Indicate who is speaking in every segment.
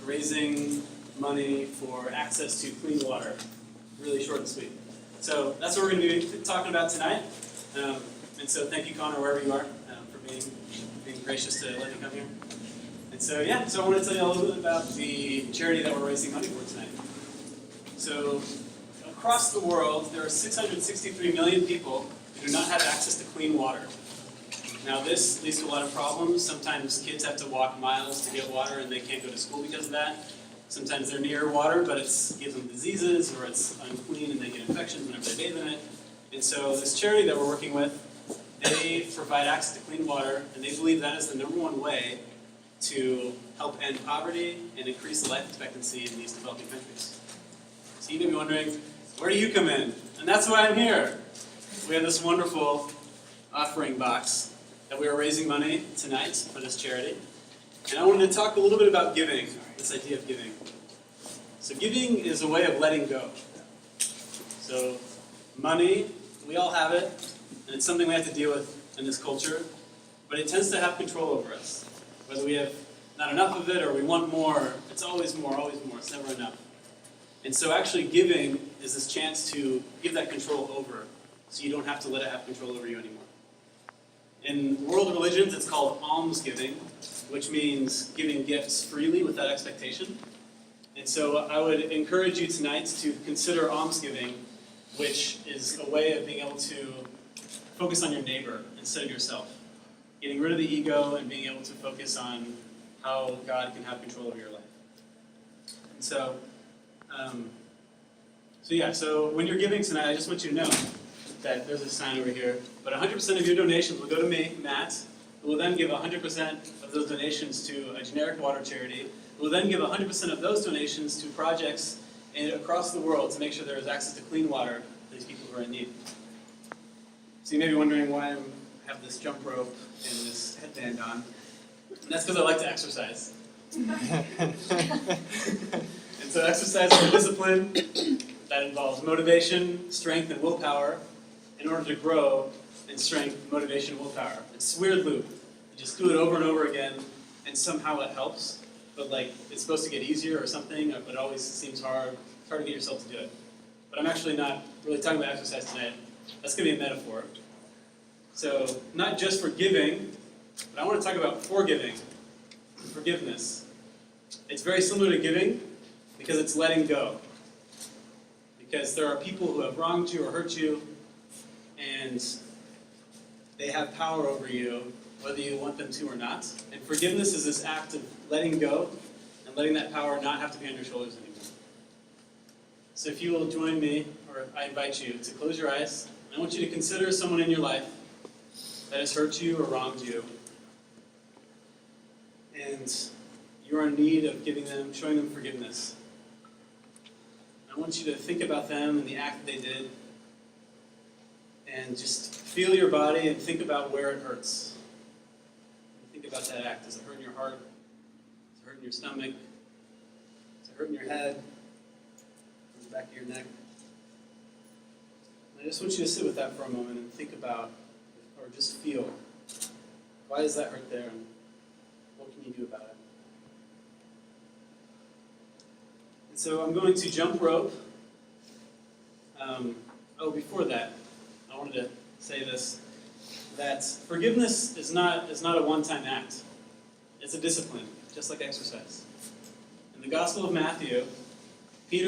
Speaker 1: raising money for access to clean water. Really short and sweet. So that's what we're going to be talking about tonight. And so thank you, Connor, wherever you are, for being gracious to let me come here. And so, yeah, so I want to tell you a little bit about the charity that we're raising money for tonight. So across the world, there are 663 million people who do not have access to clean water. Now this leads to a lot of problems. Sometimes kids have to walk miles to get water and they can't go to school because of that. Sometimes they're near water, but it gives them diseases or it's unclean and they get infections whenever they bathe in it. And so this charity that we're working with, they provide access to clean water, and they believe that is the #1 way to help end poverty and increase the life expectancy in these developing countries. So you may be wondering, where do you come in? And that's why I'm here. We have this wonderful offering box that we are raising money tonight for this charity. And I wanted to talk a little bit about giving, this idea of giving. So giving is a way of letting go. So money, we all have it, and it's something we have to deal with in this culture, but it tends to have control over us. Whether we have not enough of it or we want more, it's always more, it's never enough. And so actually giving is this chance to give that control over, so you don't have to let it have control over you anymore. In world religions, it's called almsgiving, which means giving gifts freely without expectation. And so I would encourage you tonight to consider almsgiving, which is a way of being able to focus on your neighbor instead of yourself. Getting rid of the ego and being able to focus on how God can have control over your life. And so, so when you're giving tonight, I just want you to know that there's a sign over here, but 100% of your donations will go to me, Matt, who will then give 100% of those donations to a generic water charity, who will then give 100% of those donations to projects across the world to make sure there is access to clean water for these people who are in need. So you may be wondering why I have this jump rope and this headband on. And that's because I like to exercise. And so exercise is a discipline that involves motivation, strength, and willpower in order to grow in strength, motivation, and willpower. It's a weird loop. You just do it over and over again, and somehow it helps. But it's supposed to get easier or something, but it always seems hard. It's hard to get yourself to do it. But I'm actually not really talking about exercise tonight. That's going to be a metaphor. So, not just for giving, but I want to talk about forgiving, forgiveness. It's very similar to giving because it's letting go. Because there are people who have wronged you or hurt you, and they have power over you, whether you want them to or not. And forgiveness is this act of letting go and letting that power not have to be on your shoulders anymore. So if you will join me, or I invite you to close your eyes. I want you to consider someone in your life that has hurt you or wronged you, and you're in need of showing them forgiveness. I want you to think about them and the act that they did, and just feel your body and think about where it hurts. Think about that act. Does it hurt in your heart? Does it hurt in your stomach? Does it hurt in your head? Or the back of your neck? I just want you to sit with that for a moment and think about, or just feel, why does that hurt there, and what can you do about it? And so I'm going to jump rope. Before that, I wanted to say this, that forgiveness is not a one-time act. It's a discipline, just like exercise. In the Gospel of Matthew,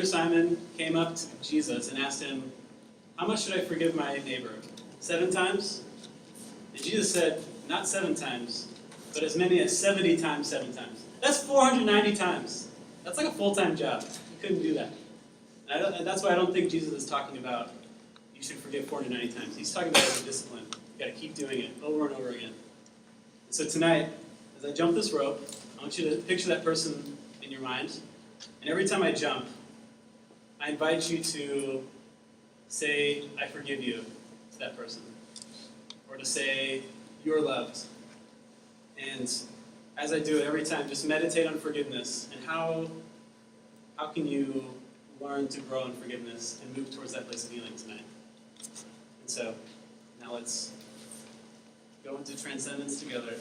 Speaker 1: Simon came up to Jesus and asked him, "How much should I forgive my neighbor? 7 times?" And Jesus said, not 7 times, but as many as 70 times 7 times. That's 490 times. That's like a full-time job. You couldn't do that. And that's why I don't think Jesus is talking about you should forgive 490 times. He's talking about it as a discipline. You've got to keep doing it over and over again. And so tonight, as I jump this rope, I want you to picture that person in your mind. And every time I jump, I invite you to say, "I forgive you," to that person. Or to say, "You're loved." And as I do it every time, just meditate on forgiveness and how can you learn to grow in forgiveness and move towards that place of healing tonight. And so, now let's go into transcendence together.